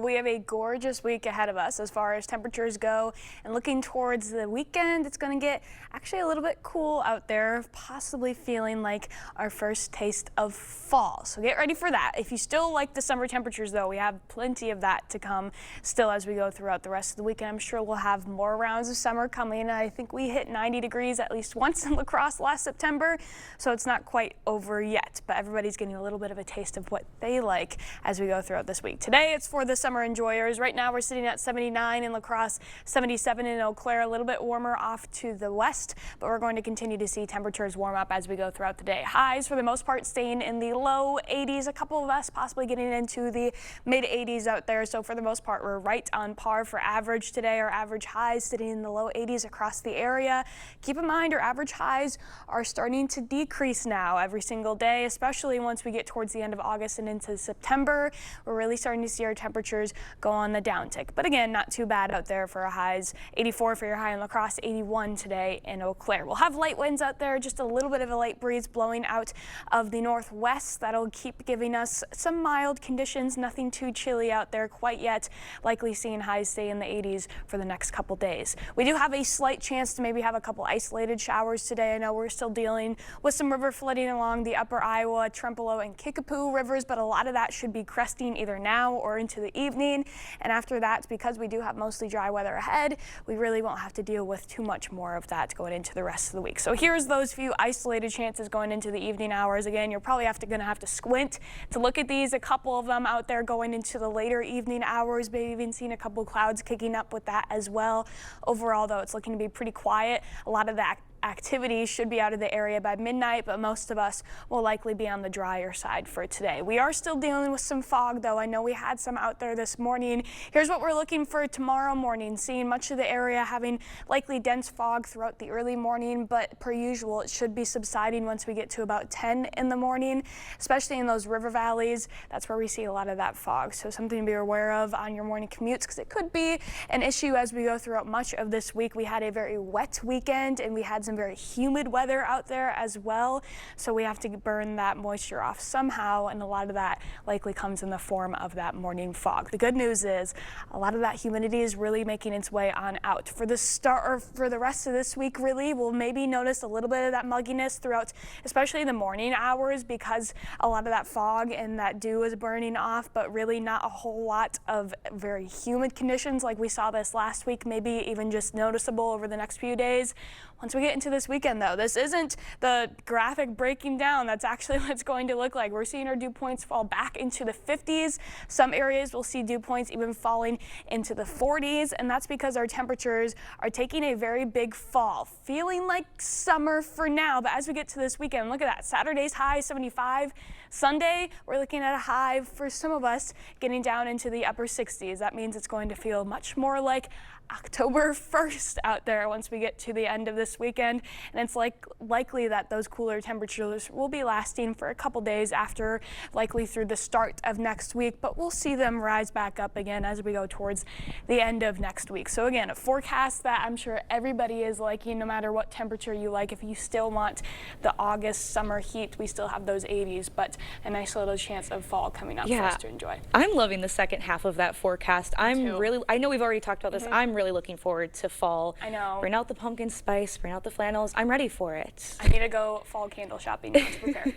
we have a gorgeous week ahead of us as far as temperatures go, and looking towards the weekend, it's going to get actually a little bit cool out there, possibly feeling like our first taste of fall. So get ready for that. If you still like the summer temperatures though, we have plenty of that to come still as we go throughout the rest of the weekend. I'm sure we'll have more rounds of summer coming. I think we hit 90 degrees at least once in La Crosse last September, so it's not quite over yet, but everybody's getting a little bit of a taste of what they like as we go throughout this week. Today it's for the summer enjoyers. Right now we're sitting at 79 in La Crosse, 77 in Eau Claire, a little bit warmer off to the west, but we're going to continue to see temperatures warm up as we go throughout the day. Highs for the most part staying in the low 80s, a couple of us possibly getting into the mid 80s out there. So for the most part, we're right on par for average today. Our average highs sitting in the low 80s across the area. Keep in mind our average highs are starting to decrease now every single day, especially once we get towards the end of August and into September. We're really starting to see our temperatures go on the downtick. But again, not too bad out there for our highs. 84 for your high in La Crosse, 81 today in Eau Claire. We'll have light winds out there, just a little bit of a light breeze blowing out of the northwest. That'll keep giving us some mild conditions, nothing too chilly out there quite yet. Likely seeing highs stay in the 80s for the next couple days. We do have a slight chance to maybe have a couple isolated showers today. I know we're still dealing with some river flooding along the upper Iowa, Trempealeau, and Kickapoo rivers, but a lot of that should be cresting either now or into the evening. And after that, because we do have mostly dry weather ahead, we really won't have to deal with too much more of that going into the rest of the week. So here's those few isolated chances going into the evening hours. Again, you're probably going to have to squint to look at these. A couple of them out there going into the later evening hours, maybe even seeing a couple clouds kicking up with that as well. Overall, though, it's looking to be pretty quiet. A lot of that activity should be out of the area by midnight, but most of us will likely be on the drier side for today. We are still dealing with some fog though. I know we had some out there this morning. Here's what we're looking for tomorrow morning. Seeing much of the area having likely dense fog throughout the early morning, but per usual it should be subsiding once we get to about 10 in the morning, especially in those river valleys. That's where we see a lot of that fog. So something to be aware of on your morning commutes, because it could be an issue as we go throughout much of this week. We had a very wet weekend and we had some very humid weather out there as well, so we have to burn that moisture off somehow, and a lot of that likely comes in the form of that morning fog. The good news is a lot of that humidity is really making its way on out. For the start, or for the rest of this week, really, we'll maybe notice a little bit of that mugginess throughout, especially the morning hours, because a lot of that fog and that dew is burning off, but really not a whole lot of very humid conditions like we saw this last week, maybe even just noticeable over the next few days. Once we get into this weekend though, this isn't the graphic breaking down. That's actually what it's going to look like. We're seeing our dew points fall back into the 50s. Some areas will see dew points even falling into the 40s, and that's because our temperatures are taking a very big fall. Feeling like summer for now, but as we get to this weekend, look at that. Saturday's high 75. Sunday, we're looking at a high for some of us getting down into the upper 60s. That means it's going to feel much more like October 1st out there once we get to the end of this weekend, and it's likely that those cooler temperatures will be lasting for a couple days after, likely through the start of next week, but we'll see them rise back up again as we go towards the end of next week. So again, a forecast that I'm sure everybody is liking, no matter what temperature you like. If you still want the August summer heat, we still have those 80s, but a nice little chance of fall coming up for us to enjoy. I'm loving the second half of that forecast. I know we've already talked about this. I'm really looking forward to fall. I know. Bring out the pumpkin spice, bring out the flannels. I'm ready for it. I need to go fall candle shopping now to prepare.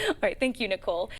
All right, thank you, Nicole.